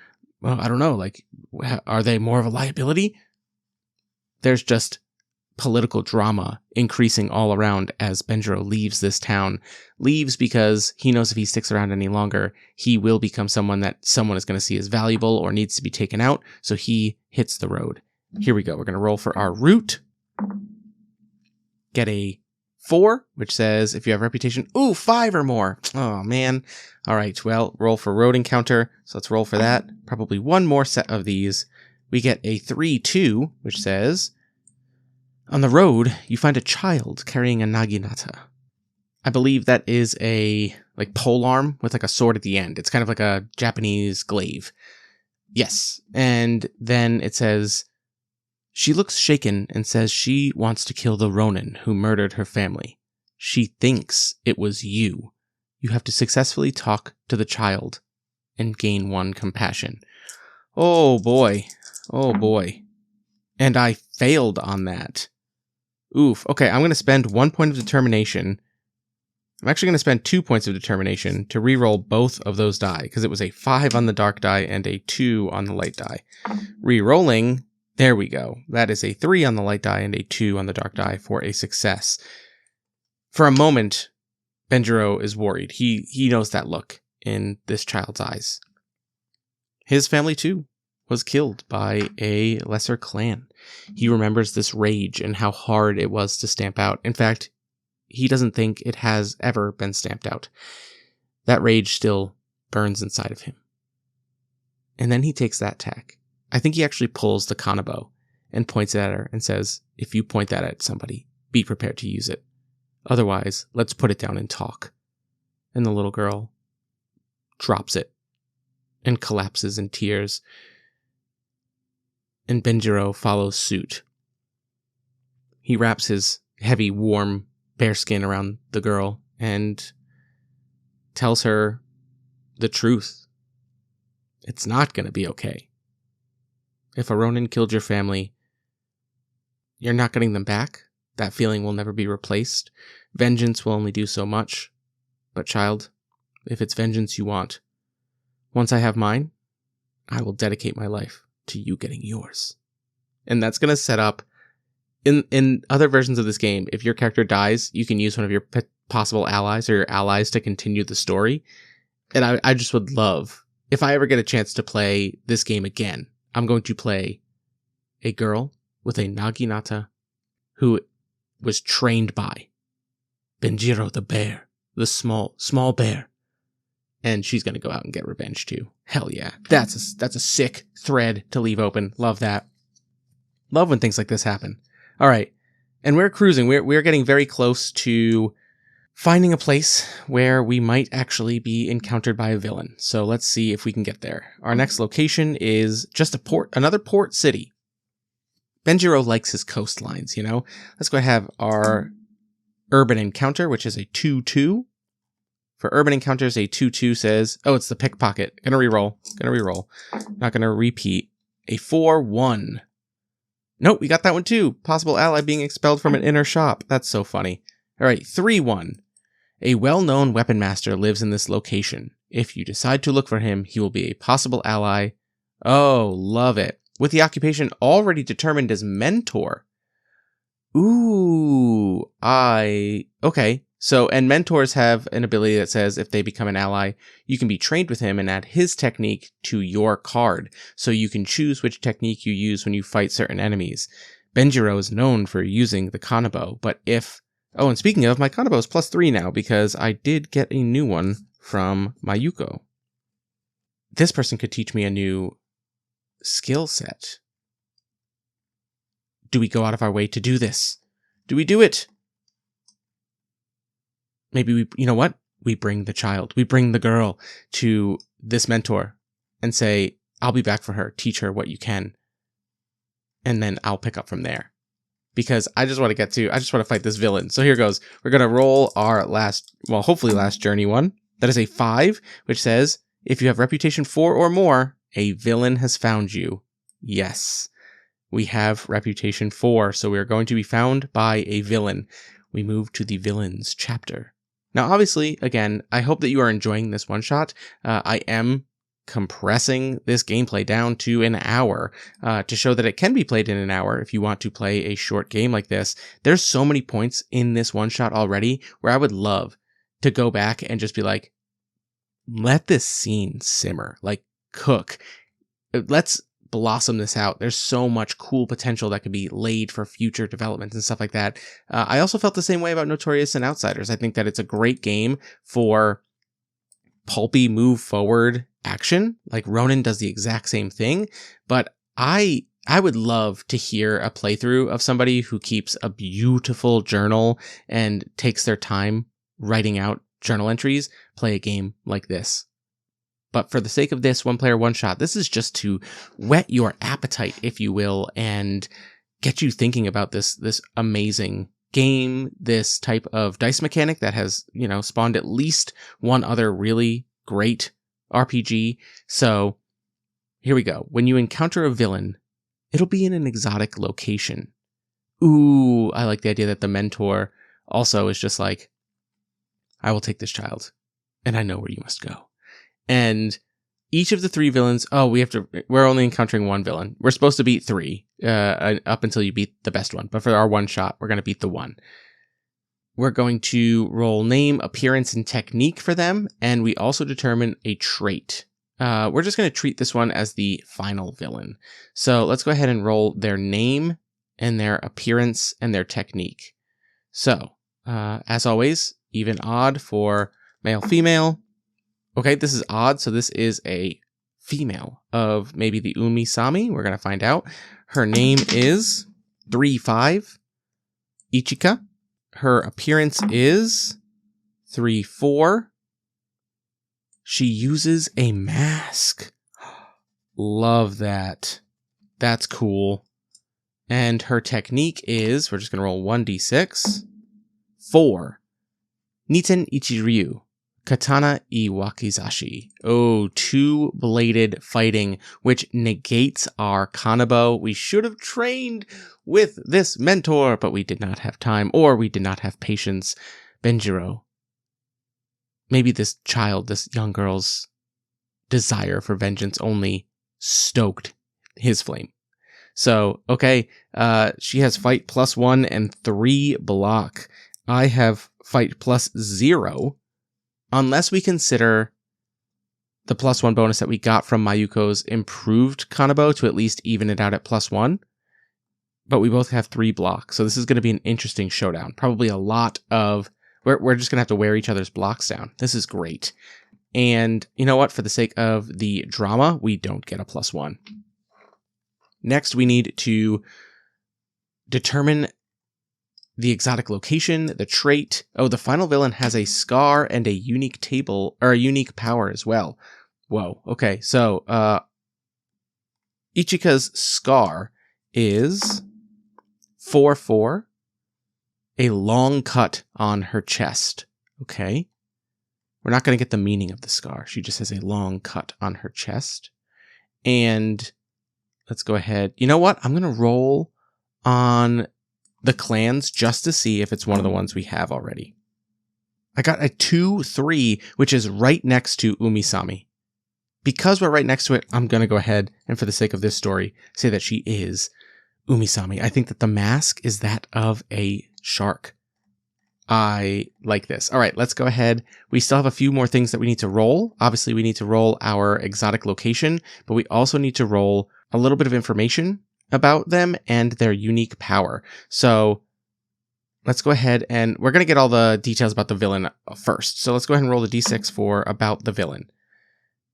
well, I don't know, like, are they more of a liability? There's just political drama increasing all around as Benjiro leaves this town. Leaves because he knows if he sticks around any longer, he will become someone that someone is going to see as valuable or needs to be taken out. So he hits the road. Here we go. We're going to roll for our route. Get a 4, which says if you have reputation, 5 or more. Oh, man. All right. Well, roll for road encounter. So let's roll for that. Probably one more set of these. We get a 3-2, which says, on the road, you find a child carrying a naginata. I believe that is a polearm with like a sword at the end. It's kind of like a Japanese glaive. Yes. And then it says, she looks shaken and says she wants to kill the Ronin who murdered her family. She thinks it was you. You have to successfully talk to the child and gain 1 compassion. Oh boy. Oh boy. And I failed on that. Oof. Okay, I'm going to spend 1 point of determination. I'm actually going to spend 2 points of determination to reroll both of those die, because it was a 5 on the dark die and a 2 on the light die. Rerolling, there we go. That is a 3 on the light die and a 2 on the dark die for a success. For a moment, Benjiro is worried. He knows that look in this child's eyes. His family, too, was killed by a lesser clan. He remembers this rage and how hard it was to stamp out. In fact, he doesn't think it has ever been stamped out. That rage still burns inside of him. And then he takes that tack. I think he actually pulls the kanabo and points it at her and says, if you point that at somebody, be prepared to use it. Otherwise, let's put it down and talk. And the little girl drops it and collapses in tears. And Benjiro follows suit. He wraps his heavy, warm bearskin around the girl and tells her the truth. It's not going to be okay. If a Ronin killed your family, you're not getting them back. That feeling will never be replaced. Vengeance will only do so much. But child, if it's vengeance you want, once I have mine, I will dedicate my life to you getting yours. And that's going to set up, in other versions of this game, if your character dies, you can use one of your possible allies or your allies to continue the story. And I just would love, if I ever get a chance to play this game again, I'm going to play a girl with a naginata who was trained by Benjiro the bear, the small bear. And she's going to go out and get revenge too. Hell yeah. That's a sick thread to leave open. Love that. Love when things like this happen. All right. And we're cruising. We're getting very close to finding a place where we might actually be encountered by a villain. So let's see if we can get there. Our next location is just another port city. Benjiro likes his coastlines, you know? Let's go have our urban encounter, which is a 2-2. For urban encounters, a 2-2 says, it's the pickpocket. Gonna reroll. Not gonna repeat. A 4-1. Nope, we got that one too. Possible ally being expelled from an inner shop. That's so funny. All right, 3-1. A well-known weapon master lives in this location. If you decide to look for him, he will be a possible ally. Oh, love it. With the occupation already determined as mentor. Ooh, okay. So, and mentors have an ability that says if they become an ally, you can be trained with him and add his technique to your card. So you can choose which technique you use when you fight certain enemies. Benjiro is known for using the kanabo, but and speaking of, my kanabo is +3 now because I did get a new one from Mayuko. This person could teach me a new skill set. Do we go out of our way to do this? Do we do it? Maybe we bring the child, we bring the girl to this mentor and say, I'll be back for her, teach her what you can. And then I'll pick up from there. Because I just want to fight this villain. So here goes. We're going to roll our hopefully last journey one. That is a 5, which says, If you have reputation 4 or more, a villain has found you. Yes, we have reputation 4, so we are going to be found by a villain. We move to the villains chapter. Now, obviously, again, I hope that you are enjoying this one-shot. I am compressing this gameplay down to an hour to show that it can be played in an hour if you want to play a short game like this. There's so many points in this one-shot already where I would love to go back and just be like, let this scene simmer, like cook. Let's blossom this out. There's so much cool potential that could be laid for future developments and stuff like that. I also felt the same way about Notorious and Outsiders. I think that it's a great game for pulpy move forward action. Like Ronin does the exact same thing, but I would love to hear a playthrough of somebody who keeps a beautiful journal and takes their time writing out journal entries, play a game like this. But for the sake of this one-player one-shot, this is just to whet your appetite, if you will, and get you thinking about this amazing game, this type of dice mechanic that has, spawned at least one other really great RPG. So here we go. When you encounter a villain, it'll be in an exotic location. Ooh, I like the idea that the mentor also is just like, I will take this child, and I know where you must go. And each of the 3 villains, we're only encountering 1 villain. We're supposed to beat 3 up until you beat the best one. But for our one shot, we're going to beat the 1. We're going to roll name, appearance, and technique for them. And we also determine a trait. We're just going to treat this one as the final villain. So let's go ahead and roll their name and their appearance and their technique. So, as always, even odd for male, female. Okay, this is odd, so this is a female of maybe the Umi-Sami. We're going to find out. Her name is 3-5 Ichika. Her appearance is 3-4. She uses a mask. Love that. That's cool. And her technique is, we're just going to roll 1d6. 4. Niten Ichiryu. Katana Iwakizashi. Oh, 2-bladed fighting, which negates our Kanabo. We should have trained with this mentor, but we did not have time, or we did not have patience. Benjiro. Maybe this young girl's desire for vengeance only stoked his flame. So, okay, she has fight +1 and 3 block. I have fight +0. Unless we consider the +1 bonus that we got from Mayuko's improved Kanabo to at least even it out at +1. But we both have 3 blocks. So this is going to be an interesting showdown. Probably a lot of... We're just going to have to wear each other's blocks down. This is great. And you know what? For the sake of the drama, we don't get a +1. Next, we need to determine the exotic location, the trait. Oh, the final villain has a scar and a unique unique power as well. Whoa. Okay. So, Ichika's scar is 4-4, a long cut on her chest. Okay. We're not going to get the meaning of the scar. She just has a long cut on her chest. And let's go ahead. You know what? I'm going to roll on the clans just to see if it's one of the ones we have already. I got a 2-3, which is right next to Umi-Sami. Because we're right next to it, I'm going to go ahead and for the sake of this story, say that she is Umi-Sami. I think that the mask is that of a shark. I like this. All right, let's go ahead. We still have a few more things that we need to roll. Obviously, we need to roll our exotic location, but we also need to roll a little bit of information about them and their unique power. So let's go ahead and we're going to get all the details about the villain first. So let's go ahead and roll the d6 for about the villain.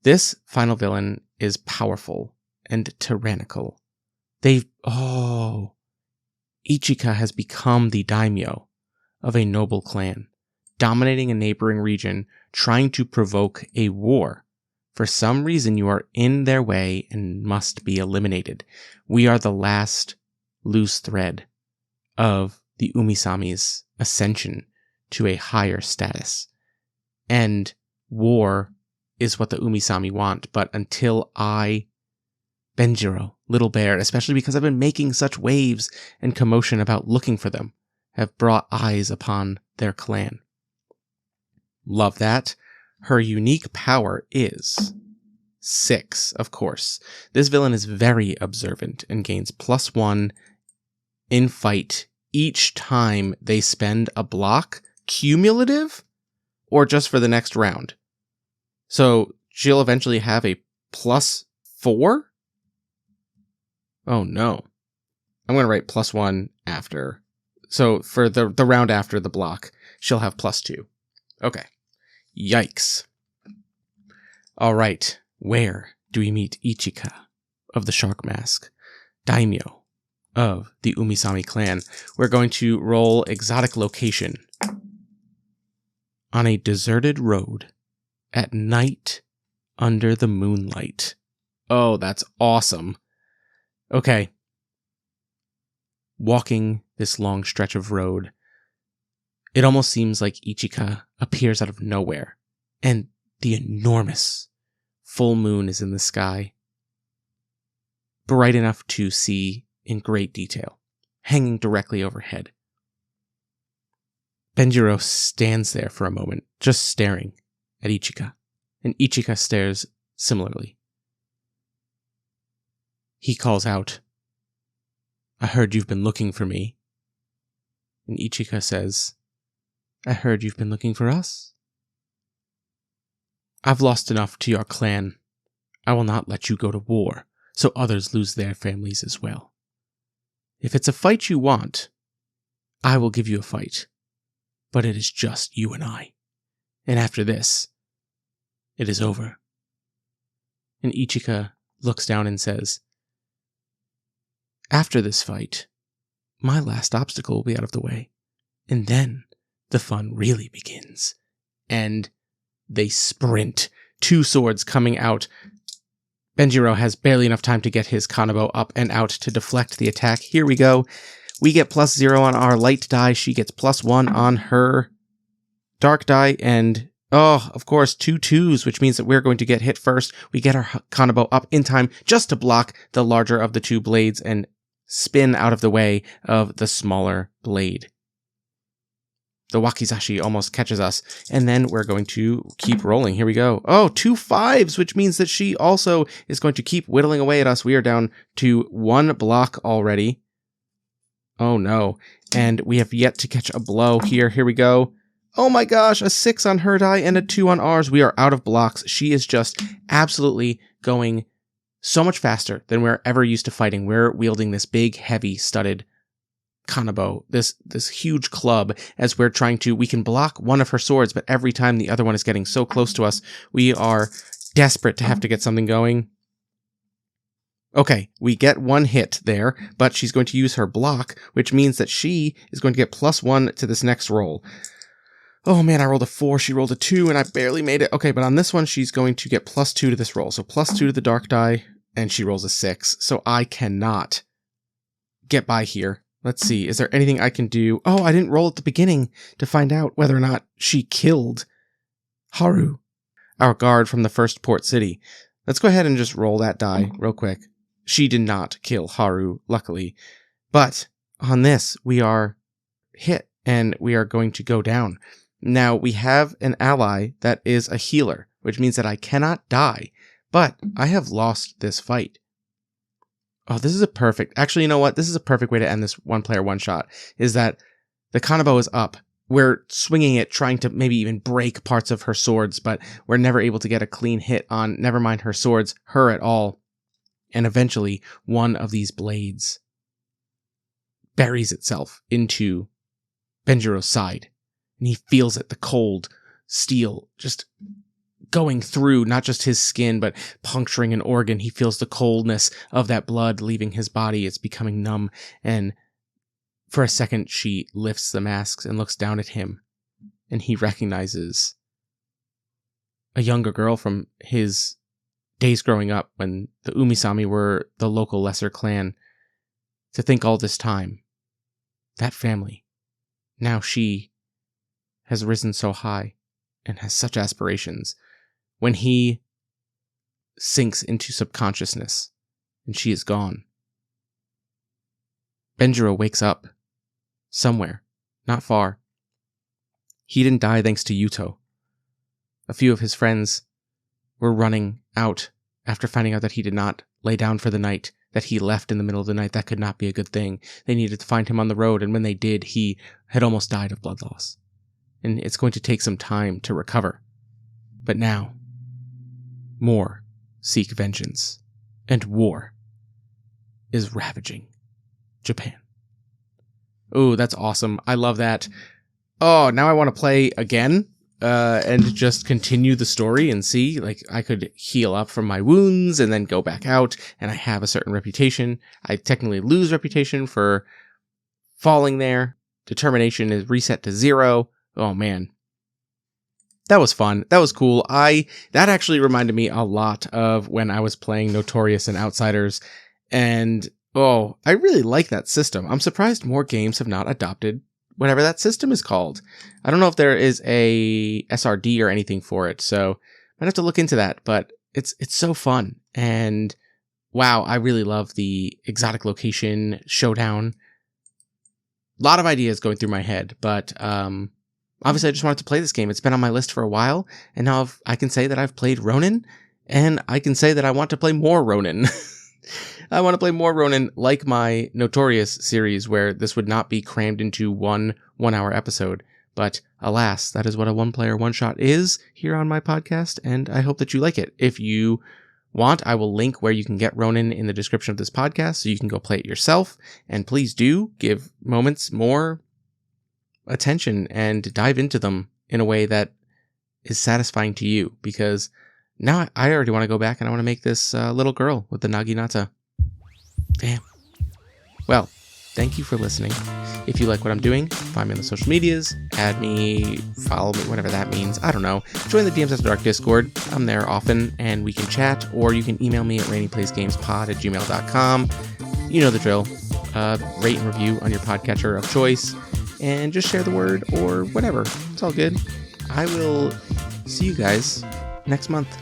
This final villain is powerful and tyrannical. Ichika has become the daimyo of a noble clan, dominating a neighboring region, trying to provoke a war. For some reason, you are in their way and must be eliminated. We are the last loose thread of the Umi-Sami's ascension to a higher status. And war is what the Umisami want, but until I, Benjiro, Little Bear, especially because I've been making such waves and commotion about looking for them, have brought eyes upon their clan. Love that. Her unique power is 6, of course. This villain is very observant and gains +1 in fight each time they spend a block, cumulative, or just for the next round. So she'll eventually have a +4? Oh no. I'm going to write +1 after. So for the round after the block, she'll have +2. Okay. Yikes. All right. Where do we meet Ichika of the Shark Mask, Daimyo of the Umisami clan? We're going to roll exotic location on a deserted road at night under the moonlight. Oh, that's awesome. Okay. Walking this long stretch of road, it almost seems like Ichika appears out of nowhere, and the enormous full moon is in the sky, bright enough to see in great detail, hanging directly overhead. Benjiro stands there for a moment, just staring at Ichika, and Ichika stares similarly. He calls out, "I heard you've been looking for me." And Ichika says, "I heard you've been looking for us. I've lost enough to your clan. I will not let you go to war, so others lose their families as well. If it's a fight you want, I will give you a fight. But it is just you and I. And after this, it is over." And Ichika looks down and says, "After this fight, my last obstacle will be out of the way. And then the fun really begins." And they sprint, 2 swords coming out. Benjiro has barely enough time to get his kanabo up and out to deflect the attack. Here we go. We get +0 on our light die. She gets +1 on her dark die. And, of course, 2 2s, which means that we're going to get hit first. We get our kanabo up in time just to block the larger of the 2 blades and spin out of the way of the smaller blade. The wakizashi almost catches us, and then we're going to keep rolling. Here we go. 2 5s, which means that she also is going to keep whittling away at us. We are down to 1 block already. Oh no. And we have yet to catch a blow here. Here we go. Oh my gosh, a 6 on her die and a 2 on ours. We are out of blocks. She is just absolutely going so much faster than we're ever used to fighting. We're wielding this big, heavy, studded kanabo, this huge club, as we're trying to, we can block one of her swords, but every time the other one is getting so close to us, we are desperate to have to get something going. Okay, we get 1 hit there, but she's going to use her block, which means that she is going to get +1 to this next roll. Oh man, I rolled a 4, she rolled a 2, and I barely made it. Okay, but on this one, she's going to get +2 to this roll. So +2 to the dark die, and she rolls a 6. So I cannot get by here. Let's see, is there anything I can do? Oh, I didn't roll at the beginning to find out whether or not she killed Haru, our guard from the first port city. Let's go ahead and just roll that die real quick. She did not kill Haru, luckily. But on this, we are hit, and we are going to go down. Now, we have an ally that is a healer, which means that I cannot die, but I have lost this fight. Oh, this is a perfect... Actually, you know what? This is a perfect way to end this one-player one-shot, is that the kanabo is up. We're swinging it, trying to maybe even break parts of her swords, but we're never able to get a clean hit on, never mind her swords, her at all. And eventually, one of these blades buries itself into Benjiro's side. And he feels it, the cold steel just going through not just his skin, but puncturing an organ. He feels the coldness of that blood leaving his body. It's becoming numb. And for a second, she lifts the masks and looks down at him. And he recognizes a younger girl from his days growing up when the Umisami were the local lesser clan. To think all this time, that family, now she has risen so high and has such aspirations. when he sinks into subconsciousness and she is gone. Benjiro wakes up somewhere, not far. He didn't die thanks to Yuto. A few of his friends were running out after finding out that he did not lay down for the night, that he left in the middle of the night. That could not be a good thing. They needed to find him on the road, and when they did, he had almost died of blood loss. And it's going to take some time to recover. But now, more seek vengeance, and war is ravaging Japan. Oh, that's awesome. I love that. Oh, now I want to play again and just continue the story and see. Like, I could heal up from my wounds and then go back out, and I have a certain reputation. I technically lose reputation for falling there. Determination is reset to 0. Oh, man. That was fun. That was cool. That actually reminded me a lot of when I was playing Notorious and Outsiders, and oh, I really like that system. I'm surprised more games have not adopted whatever that system is called. I don't know if there is a SRD or anything for it, so I'd have to look into that, but it's so fun. And wow, I really love the exotic location showdown. A lot of ideas going through my head, but obviously I just wanted to play this game. It's been on my list for a while, and now I can say that I've played Ronin, and I can say that I want to play more Ronin. I want to play more Ronin like my Notorious series, where this would not be crammed into one 1-hour episode. But alas, that is what a one-player one-shot is here on my podcast, and I hope that you like it. If you want, I will link where you can get Ronin in the description of this podcast, so you can go play it yourself. And please do give moments more attention and dive into them in a way that is satisfying to you, because now I already want to go back and I want to make this little girl with the Naginata. Damn. Well, thank you for listening. If you like what I'm doing, find me on the social medias, add me, follow me, whatever that means. I don't know. Join the DMs After Dark Discord. I'm there often, and we can chat, or you can email me at rainyplaysgamespod@gmail.com. You know the drill. Rate and review on your podcatcher of choice, and just share the word or whatever. It's all good. I will see you guys next month.